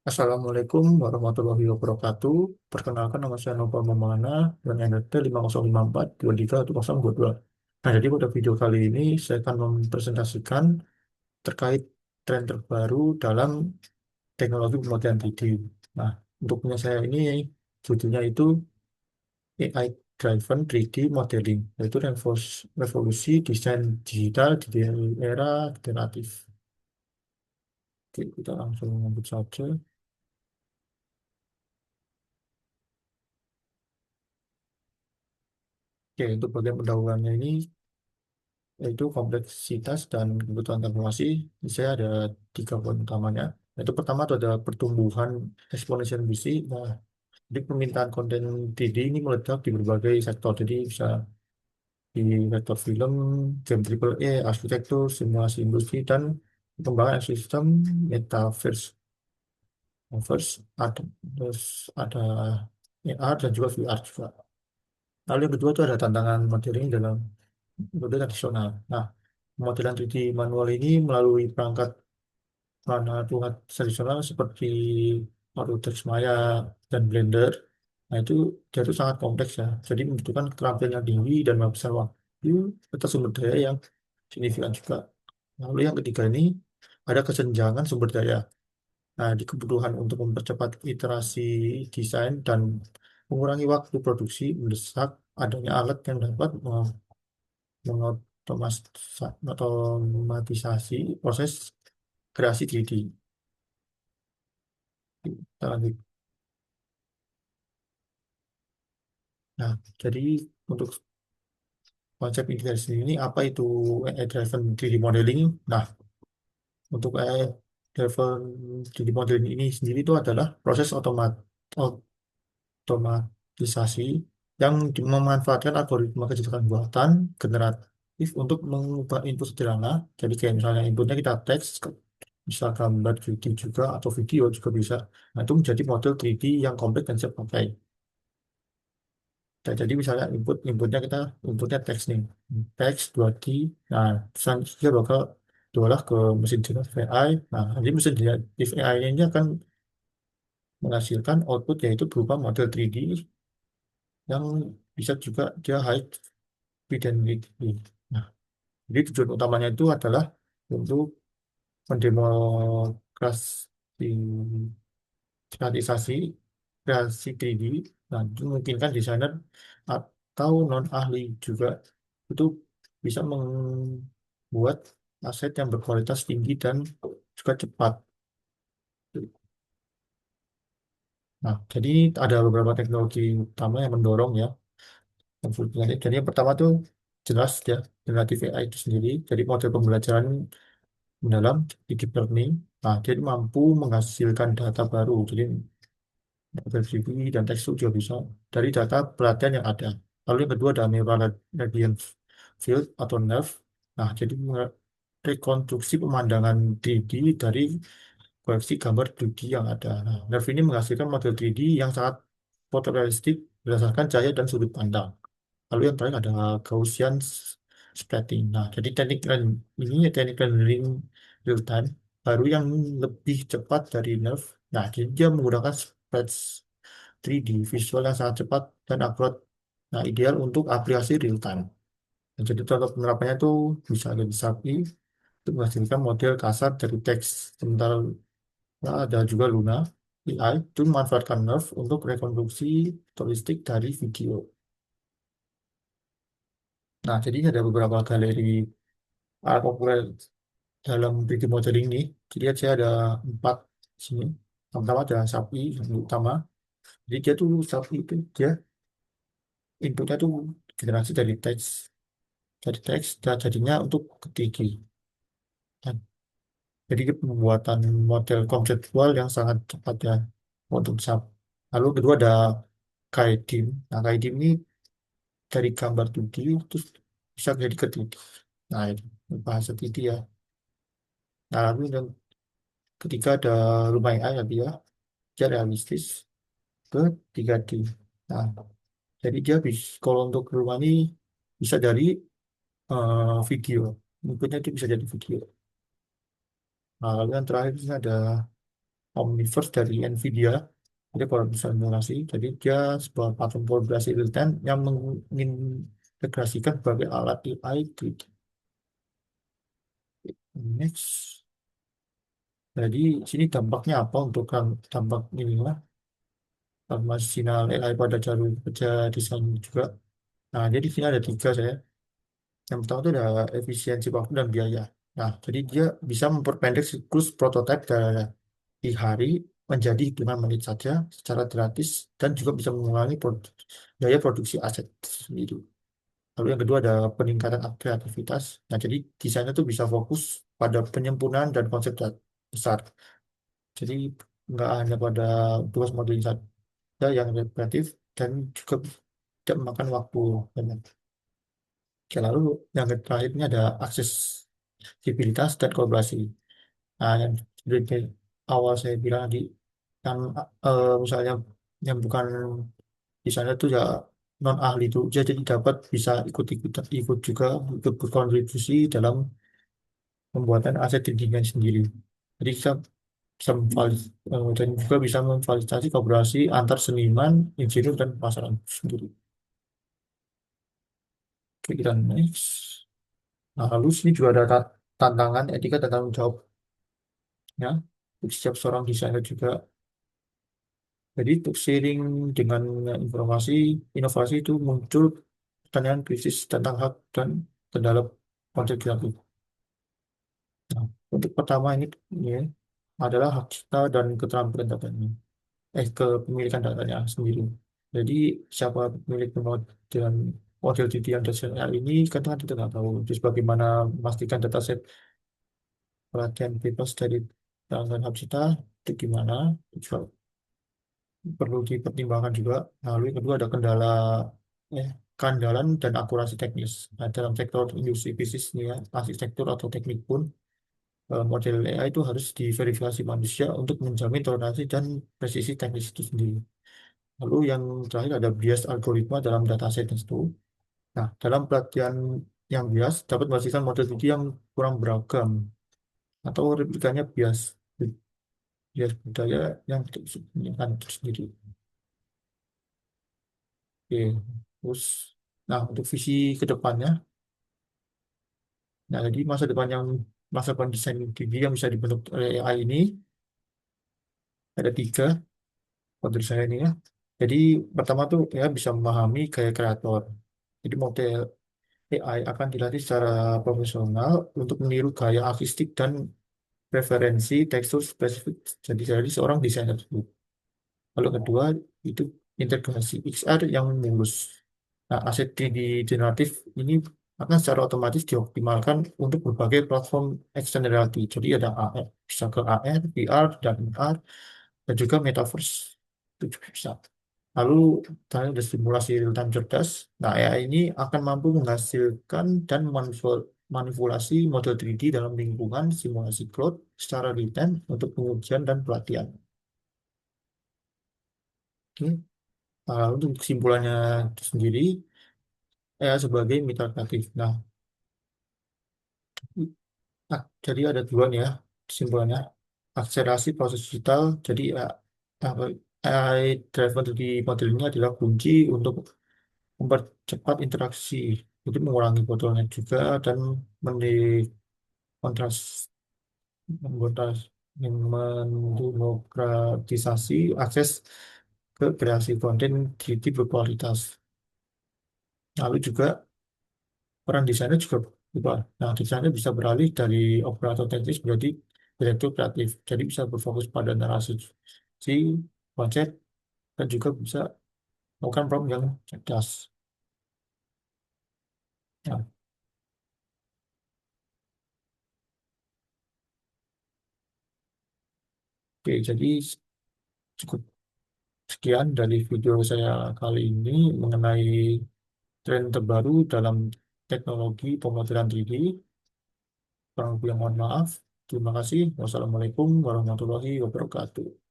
Assalamualaikum warahmatullahi wabarakatuh. Perkenalkan nama saya Nova Maulana dan NRT 5054231022. Nah, jadi pada video kali ini saya akan mempresentasikan terkait tren terbaru dalam teknologi pemodelian 3D. Nah, untuk punya saya ini judulnya itu AI Driven 3D Modeling, yaitu revolusi desain digital di era generatif. Oke, kita langsung lanjut saja. Oke, untuk bagian pendahuluannya ini yaitu kompleksitas dan kebutuhan informasi. Saya ada tiga poin utamanya. Yaitu pertama itu ada pertumbuhan eksponensial bisnis. Nah, jadi permintaan konten 3D ini meledak di berbagai sektor. Jadi bisa di sektor film, game triple A, arsitektur, simulasi industri, dan pengembangan sistem metaverse. Metaverse ada, terus ada AR dan juga VR juga. Lalu yang kedua itu ada tantangan modeling dalam metode tradisional. Nah, pemodelan 3D manual ini melalui perangkat alat tradisional seperti Autodesk Maya dan Blender. Nah, dia itu sangat kompleks ya. Jadi membutuhkan keterampilan yang tinggi dan menghabiskan waktu serta sumber daya yang signifikan juga. Lalu yang ketiga ini ada kesenjangan sumber daya. Nah, di kebutuhan untuk mempercepat iterasi desain dan mengurangi waktu produksi mendesak adanya alat yang dapat mengotomatisasi proses kreasi 3D. Kita lanjut. Nah, jadi untuk konsep integrasi ini apa itu AI-driven 3D modeling? Nah, untuk AI-driven 3D modeling ini sendiri itu adalah proses otomatisasi yang memanfaatkan algoritma kecerdasan buatan generatif untuk mengubah input sederhana. Jadi kayak misalnya inputnya kita teks, bisa gambar 3D juga atau video juga bisa. Nah, itu menjadi model 3D yang kompleks dan siap pakai. Nah, jadi misalnya inputnya inputnya teks nih, teks 2D. Nah, selanjutnya bakal diolah ke mesin generatif AI. Nah, nanti mesin generatif AI ini akan menghasilkan output yaitu berupa model 3D yang bisa juga dia high fidelity. Nah, jadi tujuan utamanya itu adalah untuk mendemokratisasi kreasi 3D. Nah, itu memungkinkan desainer atau non ahli juga itu bisa membuat aset yang berkualitas tinggi dan juga cepat. Nah, jadi ada beberapa teknologi utama yang mendorong ya. Jadi yang pertama tuh jelas ya, generative AI itu sendiri. Jadi model pembelajaran mendalam deep learning. Nah, dia mampu menghasilkan data baru. Jadi model CV dan teks itu juga bisa dari data pelatihan yang ada. Lalu yang kedua ada neural radiance field atau NERF. Nah, jadi rekonstruksi pemandangan 3D dari koleksi gambar 2D yang ada. Nah, NERF ini menghasilkan model 3D yang sangat fotorealistik berdasarkan cahaya dan sudut pandang. Lalu yang terakhir ada Gaussian splatting. Nah, jadi ini teknik rendering real time baru yang lebih cepat dari NERF. Nah, jadi dia menggunakan splats 3D visual yang sangat cepat dan akurat. Nah, ideal untuk aplikasi real time. Nah, jadi contoh penerapannya itu bisa ada di Shopee untuk menghasilkan model kasar dari teks. Sementara ada juga Luna AI itu memanfaatkan NERF untuk rekonstruksi turistik dari video. Nah, jadi ada beberapa galeri art populer dalam 3D modeling ini. Jadi saya ada empat sini. Pertama ada sapi yang utama. Jadi dia tuh sapi itu dia inputnya tuh generasi dari teks. Dari teks dan jadinya untuk ketikgi. Dan jadi pembuatan model konseptual yang sangat cepat ya untuk SAP. Lalu kedua ada Kaidim. Nah, Kaidim ini dari gambar 2D terus bisa jadi ke 3D. Nah, itu bahasa 3D ya. Nah, lalu yang ketiga ada Lumai tadi ya, dia realistis ke 3D. Nah, jadi dia bisa, kalau untuk rumah ini bisa dari video. Inputnya itu bisa jadi video. Nah, lalu yang terakhir ini ada Omniverse dari NVIDIA. Jadi kalau bisa simulasi, jadi dia sebuah platform kolaborasi real time yang mengintegrasikan berbagai alat AI. Next. Jadi sini dampaknya apa untuk dampak ini lah, sinyal AI pada jalur kerja desain juga. Nah, jadi sini ada tiga saya. Yang pertama itu ada efisiensi waktu dan biaya. Nah, jadi dia bisa memperpendek siklus prototipe dari hari menjadi hitungan menit saja secara gratis dan juga bisa mengurangi daya produksi aset sendiri. Lalu yang kedua ada peningkatan kreativitas. Nah, jadi desainnya tuh bisa fokus pada penyempurnaan dan konsep besar. Jadi nggak hanya pada tugas modeling saja yang kreatif dan juga tidak memakan waktu banyak. Oke, lalu yang terakhir ini ada aksesibilitas dan kolaborasi. Nah, yang seperti awal saya bilang tadi, yang misalnya yang bukan di sana tuh ya non ahli itu, jadi dapat bisa ikut juga ikut berkontribusi dalam pembuatan aset tinjauan sendiri. Jadi kita bisa dan juga bisa memfasilitasi kolaborasi antar seniman, insinyur dan pasaran sendiri. Oke, kita next. Nah, lalu sini juga ada tantangan etika dan tanggung jawab ya. Untuk setiap seorang desainer juga. Jadi untuk sharing dengan informasi, inovasi itu muncul pertanyaan krisis tentang hak dan kendala konsep kreatif. Nah, untuk pertama ini adalah hak cipta dan keterampilan datanya, kepemilikan datanya sendiri. Jadi siapa pemilik dan model DT yang dasarnya ini kan kita nggak tahu. Terus bagaimana memastikan dataset pelatihan bebas dari pelanggan hak cipta itu gimana? Itu juga perlu dipertimbangkan juga. Lalu yang kedua ada eh, keandalan dan akurasi teknis. Nah, dalam sektor industri bisnis ini ya, arsitektur atau teknik pun model AI itu harus diverifikasi manusia untuk menjamin toleransi dan presisi teknis itu sendiri. Lalu yang terakhir ada bias algoritma dalam dataset itu. Nah, dalam pelatihan yang bias dapat menghasilkan model tinggi yang kurang beragam atau replikanya bias budaya yang tidak disembunyikan itu sendiri. Oke, terus, nah untuk visi ke depannya, nah jadi masa depan desain tinggi yang bisa dibentuk oleh AI ini ada tiga menurut saya ini ya. Jadi pertama tuh ya bisa memahami gaya kreator. Jadi model AI akan dilatih secara profesional untuk meniru gaya artistik dan preferensi tekstur spesifik jadi seorang desainer tersebut. Lalu kedua itu integrasi XR yang mulus. Nah, aset 3D generatif ini akan secara otomatis dioptimalkan untuk berbagai platform extended reality. Jadi ada AR, bisa ke AR, VR, dan MR, dan juga metaverse. Itu juga bisa. Lalu tadi ada simulasi real-time cerdas. Nah, AI ini akan mampu menghasilkan dan manipulasi model 3D dalam lingkungan simulasi cloud secara real-time untuk pengujian dan pelatihan. Oke. Untuk kesimpulannya itu sendiri, sebagai mitra kreatif. Nah, jadi ada dua nih ya kesimpulannya. Akselerasi proses digital, jadi apa, AI driven di model ini adalah kunci untuk mempercepat interaksi, jadi mengurangi bottleneck juga dan kontras, mengkontras, mendemokratisasi akses ke kreasi konten di berkualitas. Lalu juga peran desainer juga berubah. Nah, desainer bisa beralih dari operator teknis menjadi direktur kreatif. Jadi bisa berfokus pada narasi, si konsep, dan juga bisa melakukan prompt yang cerdas. Nah, oke, jadi cukup sekian dari video saya kali ini mengenai tren terbaru dalam teknologi pemrograman 3D. Kurang lebih mohon maaf. Terima kasih. Wassalamualaikum warahmatullahi wabarakatuh.